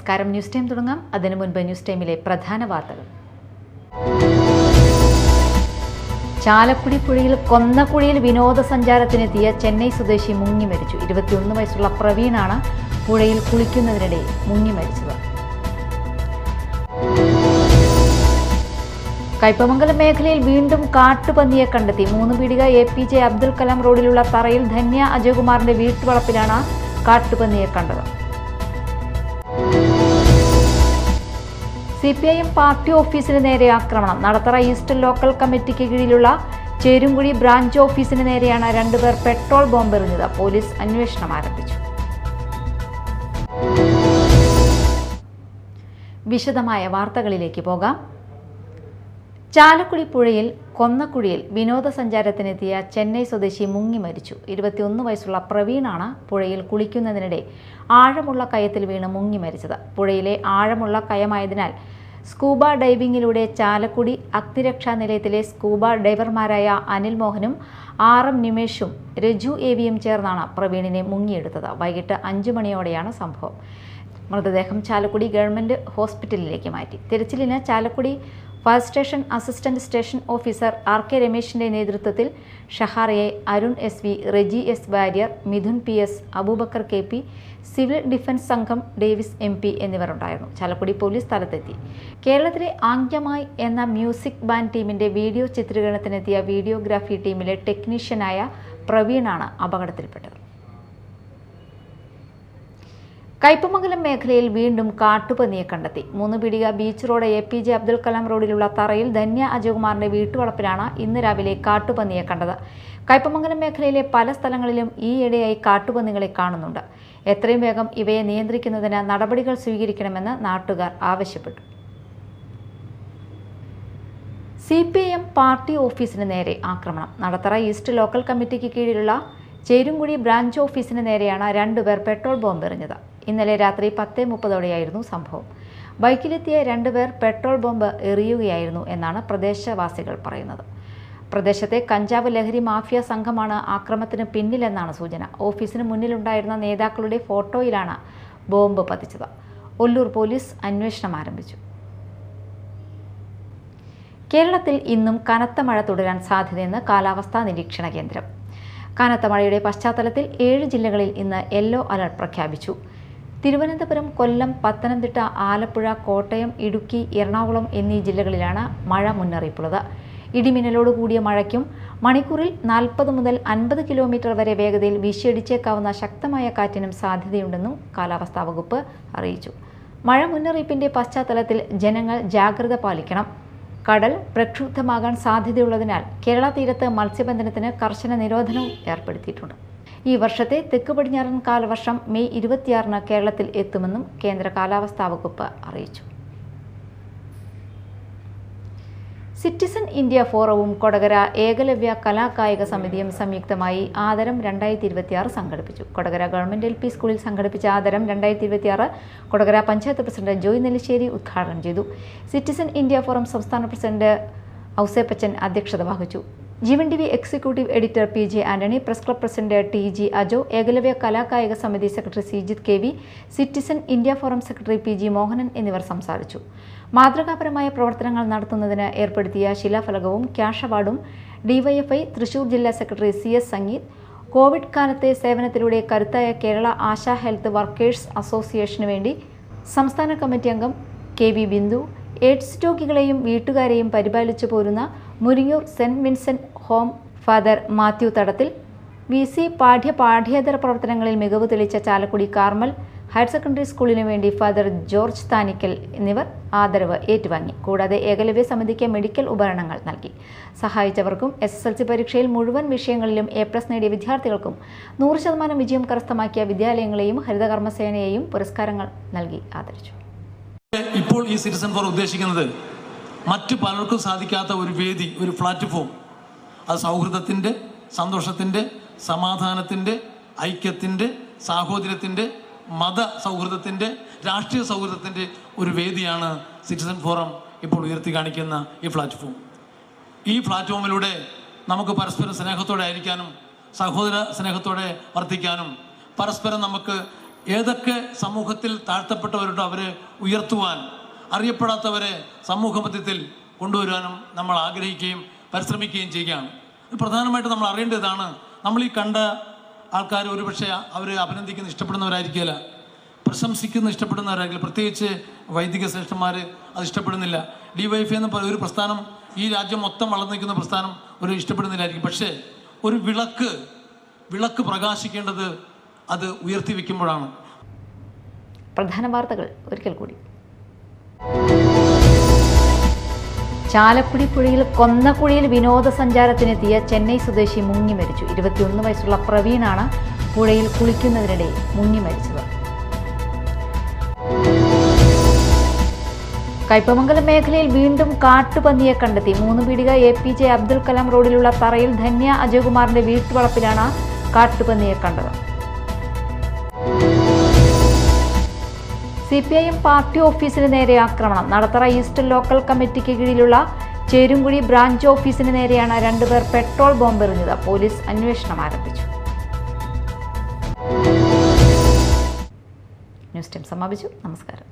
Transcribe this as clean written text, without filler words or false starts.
നമസ്കാരം. News time തുടങ്ങാം. അതിനു മുൻപ് ന്യൂസ് ടൈമിലെ പ്രധാന വാർത്തകൾ. ചാലക്കുടി പുഴയിൽ കൊന്നക്കുഴിയിൽ വിനോദസഞ്ചാരത്തിനെത്തിയ ചെന്നൈ സ്വദേശി മുങ്ങി മരിച്ചു. 21 വയസ്സുള്ള പ്രവീണാണ് പുഴയിൽ കുളിക്കുന്നതിനിടെ മുങ്ങി മരിച്ചത്. കയ്പമംഗലം മേഖലയിൽ വീണ്ടും കാട്ടുപന്നിയെ കണ്ടെത്തി. 3 പീടിക APJ അബ്ദുൽ കലാം റോഡിലുള്ള തറയിൽ ധന്യ അജയകുമാറിന്റെ വീട്ടുവളപ്പിലാണ് കാട്ടുപന്നിയെ കണ്ടത്. CPIM പാർട്ടി ഓഫീസിന് നേരെ ആക്രമണം. നടത്തറ ഈസ്റ്റ് ലോക്കൽ കമ്മിറ്റിക്ക് കീഴിലുള്ള ചേരുംകുഴി ബ്രാഞ്ച് ഓഫീസിന് നേരെയാണ് 2 പേർ പെട്രോൾ ബോംബെറിഞ്ഞത്. പോലീസ് അന്വേഷണം ആരംഭിച്ചു. വിശദമായ വാർത്തകളിലേക്ക് പോകാം. ചാലക്കുടി പുഴയിൽ കൊന്നക്കുഴിയിൽ വിനോദസഞ്ചാരത്തിനെത്തിയ ചെന്നൈ സ്വദേശി മുങ്ങി മരിച്ചു. 21 വയസ്സുള്ള പ്രവീണാണ് പുഴയിൽ കുളിക്കുന്നതിനിടെ ആഴമുള്ള കയത്തിൽ വീണ് മുങ്ങി മരിച്ചത്. പുഴയിലെ ആഴമുള്ള കയമായതിനാൽ സ്കൂബ ഡൈവിംഗിലൂടെ ചാലക്കുടി അഗ്നിരക്ഷാ നിലയത്തിലെ സ്കൂബ ഡൈവർമാരായ അനിൽ മോഹനും RM നിമേഷും രജു AVയും ചേർന്നാണ് പ്രവീണിനെ മുങ്ങിയെടുത്തത്. വൈകിട്ട് 5 മണിയോടെയാണ് സംഭവം. മൃതദേഹം ചാലക്കുടി ഗവൺമെന്റ് ഹോസ്പിറ്റലിലേക്ക് മാറ്റി. തിരച്ചിലിന് Chalakudy fire station assistant station officer RK രമേശിന്റെ നേതൃത്വത്തിൽ ഷഹാറയെ, Arun SV, Reji S Warrier, Mithun PS, Aboobacker KP, civil defence സംഘം ഡേവിസ് MP എന്നിവർ ഉണ്ടായിരുന്നു. ചാലക്കുടി പോലീസ് സ്ഥലത്തെത്തി. കേരളത്തിലെ ആംഗ്യമായി എന്ന മ്യൂസിക് ബാൻഡ് ടീമിന്റെ വീഡിയോ ചിത്രീകരണത്തിനെത്തിയ വീഡിയോഗ്രാഫി ടീമിലെ ടെക്നീഷ്യനായ പ്രവീണാണ് അപകടത്തിൽപ്പെട്ടത്. കയ്പമംഗലം മേഖലയിൽ വീണ്ടും കാട്ടുപന്നിയെ കണ്ടെത്തി. 3 പീടിക beach road APJ Abdul Kalam റോഡിലുള്ള തറയിൽ ധന്യ അജയകുമാറിന്റെ വീട്ടുവളപ്പിലാണ് ഇന്ന് രാവിലെ കാട്ടുപന്നിയെ കണ്ടത്. കയ്പമംഗലം മേഖലയിലെ പല സ്ഥലങ്ങളിലും ഈയിടെയായി കാട്ടുപന്നികളെ കാണുന്നുണ്ട്. എത്രയും വേഗം ഇവയെ നിയന്ത്രിക്കുന്നതിന് നടപടികൾ സ്വീകരിക്കണമെന്ന് നാട്ടുകാർ ആവശ്യപ്പെട്ടു. CPIM പാർട്ടി ഓഫീസിന് നേരെ ആക്രമണം. നടത്തറ ഈസ്റ്റ് ലോക്കൽ കമ്മിറ്റിക്ക് കീഴിലുള്ള ചേരുംകുഴി ബ്രാഞ്ച് ഓഫീസിന് നേരെയാണ് 2 പേർ പെട്രോൾ ബോംബെറിഞ്ഞത്. ഇന്നലെ രാത്രി 10:30ഓടെയായിരുന്നു സംഭവം. ബൈക്കിലെത്തിയ 2 പേർ പെട്രോൾ ബോംബ് എറിയുകയായിരുന്നു എന്നാണ് പ്രദേശവാസികൾ പറയുന്നത്. പ്രദേശത്തെ കഞ്ചാവ് ലഹരി മാഫിയ സംഘമാണ് ആക്രമണത്തിന് പിന്നിലെന്നാണ് സൂചന. ഓഫീസിന് മുന്നിലുണ്ടായിരുന്ന നേതാക്കളുടെ ഫോട്ടോയിലാണ് ബോംബ് പതിച്ചത്. ഒല്ലൂർ പോലീസ് അന്വേഷണം ആരംഭിച്ചു. കേരളത്തിൽ ഇന്നും കനത്ത മഴ തുടരാൻ സാധ്യതയെന്ന് കാലാവസ്ഥാ നിരീക്ഷണ കേന്ദ്രം. കനത്ത മഴയുടെ പശ്ചാത്തലത്തിൽ 7 ജില്ലകളിൽ ഇന്ന് യെല്ലോ അലർട്ട് പ്രഖ്യാപിച്ചു. തിരുവനന്തപുരം, കൊല്ലം, പത്തനംതിട്ട, ആലപ്പുഴ, കോട്ടയം, ഇടുക്കി, എറണാകുളം എന്നീ ജില്ലകളിലാണ് മഴ മുന്നറിയിപ്പുള്ളത്. ഇടിമിന്നലോട് കൂടിയ മഴയ്ക്കും മണിക്കൂറിൽ 40 മുതൽ 50 കിലോമീറ്റർ വരെ വേഗതയിൽ വീശിയടിച്ചേക്കാവുന്ന ശക്തമായ കാറ്റിനും സാധ്യതയുണ്ടെന്നും കാലാവസ്ഥാ വകുപ്പ് അറിയിച്ചു. മഴ മുന്നറിയിപ്പിന്റെ പശ്ചാത്തലത്തിൽ ജനങ്ങൾ ജാഗ്രത പാലിക്കണം. കടൽ പ്രക്ഷുബ്ധമാകാൻ സാധ്യതയുള്ളതിനാൽ കേരള തീരത്ത് മത്സ്യബന്ധനത്തിന് കർശന നിരോധനവും ഏർപ്പെടുത്തിയിട്ടുണ്ട്. ഈ വർഷത്തെ തെക്ക് പടിഞ്ഞാറൻ കാലവർഷം മെയ് 26-ന് കേരളത്തിൽ എത്തുമെന്നും കേന്ദ്ര കാലാവസ്ഥാ വകുപ്പ് അറിയിച്ചു. സിറ്റിസൺ ഇന്ത്യ ഫോറവും കൊടകര ഏകലവ്യ കലാകായിക സമിതിയും സംയുക്തമായി ആദരം 2026 സംഘടിപ്പിച്ചു. കൊടകര ഗവൺമെന്റ് LP സ്കൂളിൽ സംഘടിപ്പിച്ച ആദരം 2026 കൊടകര പഞ്ചായത്ത് പ്രസിഡന്റ് ജോയ് നെല്ലിശ്ശേരി ഉദ്ഘാടനം ചെയ്തു. സിറ്റിസൺ ഇന്ത്യ ഫോറം സംസ്ഥാന പ്രസിഡന്റ് ഔസേപ്പച്ചൻ അധ്യക്ഷത വഹിച്ചു. Jeevan TV executive editor PJ Antony, press club president TG Ajo, Ekalavya കലാകായിക സമിതി secretary Sreejith KV, citizen India forum secretary PG Mohanan എന്നിവർ സംസാരിച്ചു. മാതൃകാപരമായ പ്രവർത്തനങ്ങൾ നടത്തുന്നതിന് ഏർപ്പെടുത്തിയ ശിലാഫലകവും ക്യാഷ് അവാർഡും DYFI തൃശൂർ ജില്ലാ സെക്രട്ടറി CS സംഗീത്, കോവിഡ് കാലത്തെ സേവനത്തിലൂടെ കരുത്തായ കേരള ആശാ ഹെൽത്ത് വർക്കേഴ്സ് അസോസിയേഷനു വേണ്ടി സംസ്ഥാന കമ്മിറ്റി അംഗം KV ബിന്ദു, എയ്ഡ്സ് രോഗികളെയും വീട്ടുകാരെയും പരിപാലിച്ചു പോരുന്ന Muringoor saint Vincent home father Mathew Thadathil, VC പാഠ്യേതര പ്രവർത്തനങ്ങളിൽ മികവ് തെളിയിച്ച ചാലക്കുടി കാർമൽ ഹയർ സെക്കൻഡറി സ്കൂളിനു വേണ്ടി ഫാദർ ജോർജ് താനിക്കൽ എന്നിവർ ആദരവ് ഏറ്റുവാങ്ങി. കൂടാതെ ഏകലവ്യ സമിതിക്ക് മെഡിക്കൽ ഉപകരണങ്ങൾ നൽകി. സഹായിച്ചവർക്കും SSLC പരീക്ഷയിൽ മുഴുവൻ വിഷയങ്ങളിലും A+ നേടിയ വിദ്യാർത്ഥികൾക്കും 100% വിജയം കരസ്ഥമാക്കിയ വിദ്യാലയങ്ങളെയും ഹരിതകർമ്മസേനയെയും പുരസ്കാരങ്ങൾ നൽകി ആദരിച്ചു. ഇപ്പോൾ ഈ സിറ്റിസൺ ഫോർ ഉദ്ദേശിക്കുന്നത് മറ്റു പലർക്കും സാധിക്കാത്ത ഒരു വേദി, ഒരു പ്ലാറ്റ്ഫോം, അത് സൗഹൃദത്തിൻ്റെ, സന്തോഷത്തിൻ്റെ, സമാധാനത്തിൻ്റെ, ഐക്യത്തിൻ്റെ, സാഹോദര്യത്തിൻ്റെ, മത സൗഹൃദത്തിൻ്റെ, രാഷ്ട്രീയ സൗഹൃദത്തിൻ്റെ ഒരു വേദിയാണ് സിറ്റിസൺ ഫോറം ഇപ്പോൾ ഉയർത്തി കാണിക്കുന്ന ഈ പ്ലാറ്റ്ഫോം. ഈ പ്ലാറ്റ്ഫോമിലൂടെ നമുക്ക് പരസ്പരം സ്നേഹത്തോടെ ആയിരിക്കാനും സഹോദര സ്നേഹത്തോടെ വർത്തിക്കാനും പരസ്പരം നമുക്ക് ഏതൊക്കെ സമൂഹത്തിൽ താഴ്ത്തപ്പെട്ടവരുണ്ടോ അവരെ ഉയർത്തുവാൻ, അറിയപ്പെടാത്തവരെ സമൂഹ മധ്യത്തിൽ കൊണ്ടുവരാനും നമ്മൾ ആഗ്രഹിക്കുകയും പരിശ്രമിക്കുകയും ചെയ്യുകയാണ്. പ്രധാനമായിട്ട് നമ്മൾ അറിയേണ്ടതാണ്, നമ്മൾ ഈ കണ്ട ആൾക്കാർ ഒരുപക്ഷെ അവർ അഭിനന്ദിക്കുന്ന ഇഷ്ടപ്പെടുന്നവരായിരിക്കില്ല, പ്രശംസിക്കുന്ന ഇഷ്ടപ്പെടുന്നവരായിരിക്കില്ല. പ്രത്യേകിച്ച് വൈദിക ശ്രേഷ്ഠന്മാർ അത് ഇഷ്ടപ്പെടുന്നില്ല. DYFI എന്ന് പറയുന്ന ഒരു പ്രസ്ഥാനം, ഈ രാജ്യം മൊത്തം വളർന്നു നിൽക്കുന്ന പ്രസ്ഥാനം ഒരു ഇഷ്ടപ്പെടുന്നില്ലായിരിക്കും. പക്ഷേ ഒരു വിളക്ക് പ്രകാശിക്കേണ്ടത് അത് ഉയർത്തി വെക്കുമ്പോഴാണ്. പ്രധാന വാർത്തകൾ ഒരിക്കൽ കൂടി. ചാലക്കുടി പുഴയിൽ കൊന്നക്കുഴിയിൽ വിനോദസഞ്ചാരത്തിനെത്തിയ ചെന്നൈ സ്വദേശി മുങ്ങി മരിച്ചു. 21 വയസ്സുള്ള പ്രവീണാണ് പുഴയിൽ കുളിക്കുന്നതിനിടെ മുങ്ങി മരിച്ചത്. കയ്പമംഗലം മേഖലയിൽ വീണ്ടും കാട്ടുപന്നിയെ കണ്ടെത്തി. 3 പീടിക APJ അബ്ദുൽ കലാം റോഡിലുള്ള തറയിൽ ധന്യ അജയകുമാറിന്റെ വീട്ടുവളപ്പിലാണ് കാട്ടുപന്നിയെ കണ്ടത്. CPIM പാർട്ടി ഓഫീസിന് നേരെ ആക്രമണം. നടത്തറ ഈസ്റ്റ് ലോക്കൽ കമ്മിറ്റിക്ക് കീഴിലുള്ള ചേരുംകുഴി ബ്രാഞ്ച് ഓഫീസിന് നേരെയാണ് 2 പേർ പെട്രോൾ ബോംബെറിഞ്ഞത്. പോലീസ് അന്വേഷണം ആരംഭിച്ചു. ന്യൂസ് ടൈം സമാപിച്ചു. നമസ്കാരം.